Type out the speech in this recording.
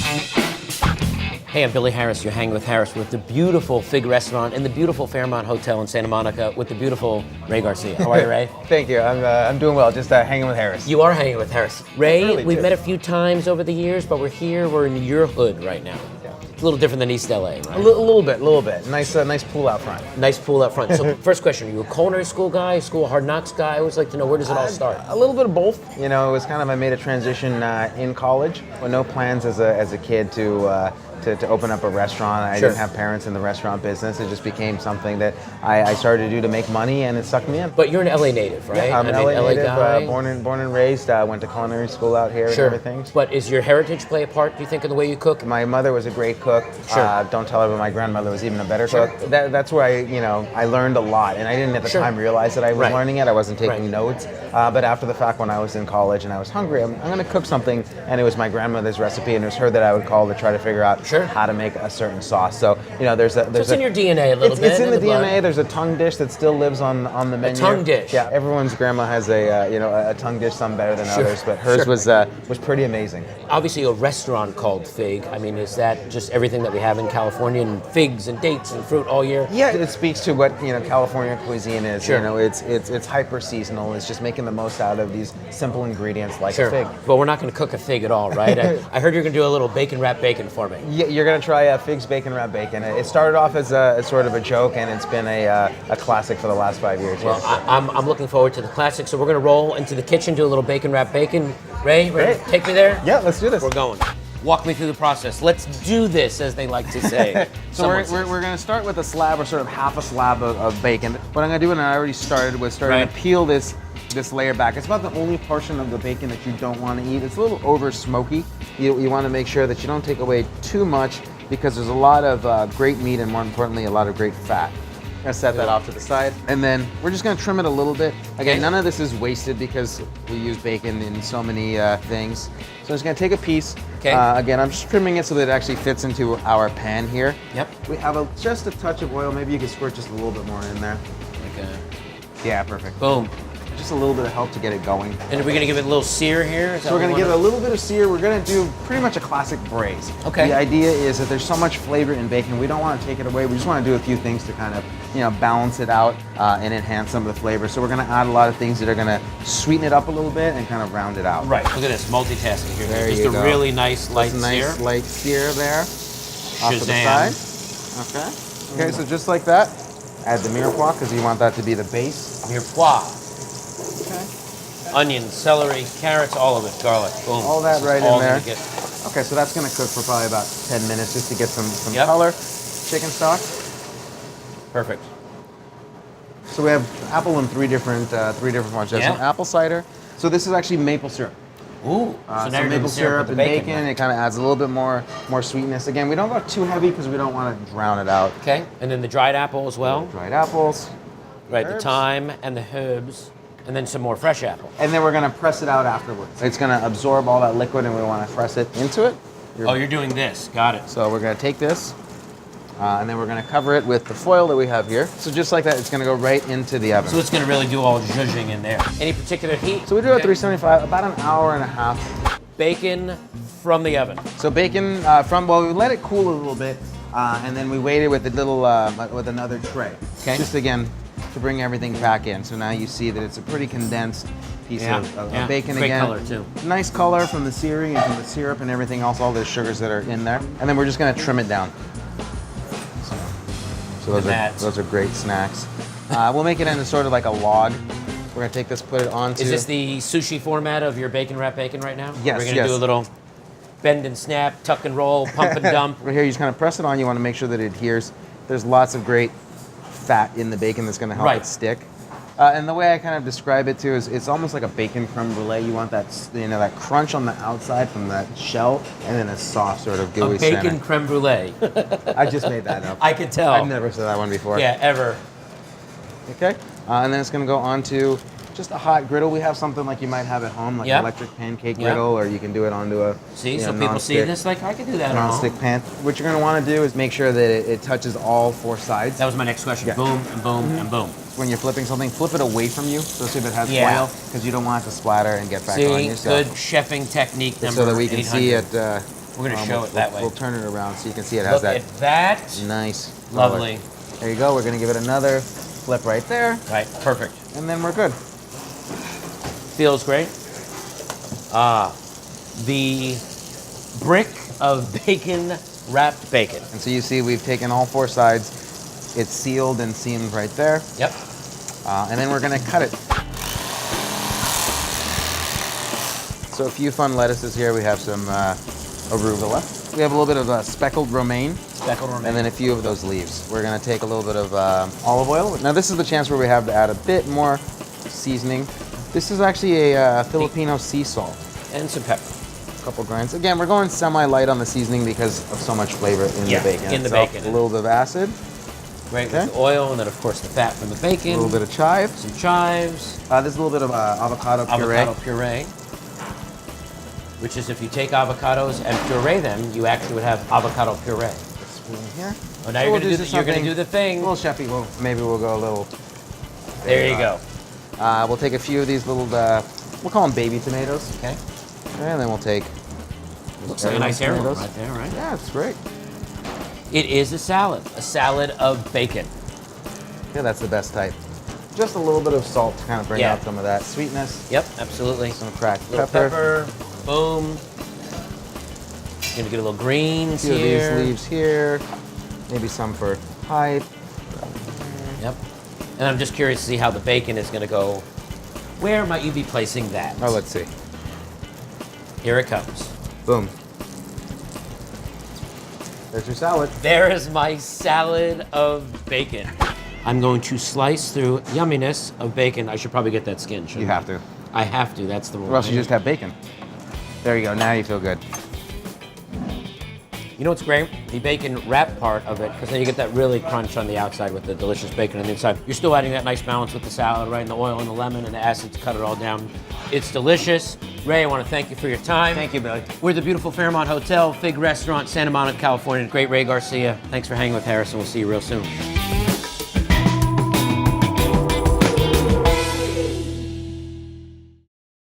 Hey, I'm Billy Harris. You're hanging with Harris with the beautiful Fig Restaurant in the beautiful Fairmont Hotel in Santa Monica with the beautiful Ray Garcia. How are you, Ray? Thank you. I'm doing well. Just hanging with Harris. You are hanging with Harris. Ray, Really, we've too. met a few times over the years, but we're here. We're in your hood right now. It's a little different than East LA, right? A little bit. Nice pool out front. Nice pool up front. So first question, are you a culinary school guy, school of hard knocks guy? I always like to know, where does it all start? A little bit of both. You know, it was kind of, I made a transition in college with no plans as a kid to open up a restaurant. I Sure. didn't have parents in the restaurant business. It just became something that I started to do to make money, and it sucked me in. But you're an LA native, right? I'm an LA native, guy. born and raised. Went to culinary school out here Sure. and everything. But is your heritage play a part, do you think, in the way you cook? My mother was a great cook. Sure. Don't tell her, but my grandmother was even a better Sure. cook. That's where I learned a lot, and I didn't at the Sure. time realize that I was Right. learning it. I wasn't taking Right. notes. But after the fact, when I was in college and I was hungry, I'm going to cook something, and it was my grandmother's recipe, and it was her that I would call to try to figure out Sure. how to make a certain sauce. So there's It's in your DNA a little bit. It's in the blood. DNA. There's a tongue dish that still lives on the menu. tongue dish. Yeah, everyone's grandma has a tongue dish, some better than Sure. others, but hers Sure. was pretty amazing. Obviously, a restaurant called Fig. I mean, is that just everything that we have in California, and figs and dates and fruit all year? Yeah, it speaks to what California cuisine is. Sure. It's hyper seasonal. It's just making the most out of these simple ingredients like Sure. a fig. But we're not going to cook a fig at all, right? I heard you're going to do a little bacon wrap bacon for me. Yeah, you're gonna try figs bacon wrap bacon. It started off as a sort of a joke, and it's been a classic for the last 5 years. Well, I'm looking forward to the classic. So we're going to roll into the kitchen, do a little bacon wrap bacon. Ray, ready to Great. take me there? Yeah, let's do this. We're going. Walk me through the process. Let's do this, as they like to say. So we're going to start with a slab, or sort of half a slab of bacon. What I'm going to do, and I already started, was starting Right. to peel this layer back. It's about the only portion of the bacon that you don't want to eat. It's a little over smoky. You want to make sure that you don't take away too much, because there's a lot of great meat and, more importantly, a lot of great fat. I'm going to set that off to the side, and then we're just going to trim it a little bit. Again, Okay. none of this is wasted because we use bacon in so many things. So I'm just going to take a piece. Okay. Again, I'm just trimming it so that it actually fits into our pan here. Yep. We have just a touch of oil. Maybe you could squirt just a little bit more in there. Like a, Yeah, perfect. boom. Just a little bit of help to get it going. And are we going to give it a little sear here? Is that So we're what going we to give it a wanna- little bit of sear. We're going to do pretty much a classic braise. Okay. The idea is that there's so much flavor in bacon. We don't want to take it away. We just want to do a few things to kind of, balance it out and enhance some of the flavor. So we're going to add a lot of things that are going to sweeten it up a little bit and kind of round it out. Right. Look at this, multitasking here. There Just you a go. really nice light Just a nice sear. light sear there. Off to the Shazam. side. Okay. Okay, so just like that, add the mirepoix because you want that to be the base. Mirepoix. Okay. Onions, celery, carrots, all of it, garlic. Boom. All that right All in there. gonna get- Okay, so that's going to cook for probably about 10 minutes just to get some Yep. color. Chicken stock. Perfect. So we have apple in three different ones. There's Yeah. some apple cider. So this is actually maple syrup. Ooh. So now you're doing maple syrup with and the bacon. right? It kind of adds a little bit more sweetness. Again, we don't go too heavy because we don't want to drown it out. Okay. And then the dried apple as well. Dried apples. Right. The Herbs. thyme and the herbs. And then some more fresh apple. And then we're going to press it out afterwards. It's going to absorb all that liquid, and we want to press it into it. Oh, you're doing this. Got it. So we're going to take this, and then we're going to cover it with the foil that we have here. So just like that, it's going to go right into the oven. So it's going to really do all zhuzhing in there. Any particular heat? So we do it at 375, about an hour and a half. Bacon from the oven. So bacon we let it cool a little bit, and then we waited with a little, with another tray. Okay. Just again, to bring everything back in. So now you see that it's a pretty condensed piece of bacon Great again. color too. Nice color from the searing and from the syrup and everything else, all the sugars that are in there. And then we're just gonna trim it down. So those are great snacks. We'll make it into sort of like a log. We're gonna take this, put it onto. Is this the sushi format of your bacon wrap bacon right now? Yes, We're going to yes. do a little bend and snap, tuck and roll, pump and dump. Right here, you just kind of press it on. You want to make sure that it adheres. There's lots of great fat in the bacon that's going to help Right. it stick. And the way I kind of describe it too is it's almost like a bacon creme brulee. You want that that crunch on the outside from that shell, and then a soft sort of gooey A bacon center. creme brulee. I just made that up. I could tell. I've never said that one before. Yeah, ever. Okay. And then it's going to go onto just a hot griddle. We have something like you might have at home, like Yep. an electric pancake Yep. griddle, or you can do it onto a See, so people see non-stick- this like, I could do that at home. non-stick pan. What you're going to want to do is make sure that it touches all four sides. That was my next question. Yeah. Boom and boom and boom. When you're flipping something, flip it away from you, especially if it has Yeah. foil, because you don't want it to splatter and get back on See, yourself. good chefing technique number So that we can see 800. it We're gonna show it that way. We'll turn it around so you can see it has Look that at that. nice Lovely. color. There you go. We're gonna give it another flip right there, Right, perfect. and then we're good. Feels great. The brick of bacon, wrapped bacon. And so you see we've taken all 4 sides. It's sealed and seamed right there. Yep. And then we're gonna cut it. So a few fun lettuces here. We have some arugula. We have a little bit of speckled romaine. Speckled romaine. And then a few of those leaves. We're gonna take a little bit of olive oil. Now this is the chance where we have to add a bit more seasoning. This is actually a Filipino sea salt. And some pepper. A couple grinds. Again, we're going semi-light on the seasoning because of so much flavor in the bacon. in the itself. bacon. A little bit of acid. Right, Okay. with the oil, and then of course the fat from the bacon. A little bit of chive. Some chives. There's a little bit of avocado puree. Avocado puree. Which is if you take avocados and puree them, you actually would have avocado puree. Spoon here. Oh, now So you're we'll gonna do you're gonna do the thing. A little chefy. Well, maybe we'll go a little. There you go. We'll take a few of these little, we'll call them baby tomatoes. Okay. And then we'll take. Looks like a nice heirloom right there, right? Yeah, it's great. It is a salad of bacon. Yeah, that's the best type. Just a little bit of salt to kind of bring Yeah. out some of that sweetness. Yep, absolutely. Some cracked Little pepper. boom. Gonna get a little greens A few here. of these leaves here. Maybe some for height. Yep. And I'm just curious to see how the bacon is gonna go. Where might you be placing that? Oh, let's see. Here it comes. Boom. There's your salad. There is my salad of bacon. I'm going to slice through yumminess of bacon. I should probably get that skin, shouldn't You have to. I have to, that's the rule. Or else you just have bacon. There you go. Now you feel good. You know what's great? The bacon wrap part of it, because then you get that really crunch on the outside with the delicious bacon on the inside. You're still adding that nice balance with the salad, right? And the oil and the lemon and the acid to cut it all down. It's delicious. Ray, I want to thank you for your time. Thank you, Billy. We're at the beautiful Fairmont Hotel, Fig Restaurant, Santa Monica, California. Great Ray Garcia. Thanks for hanging with Harris, and we'll see you real soon.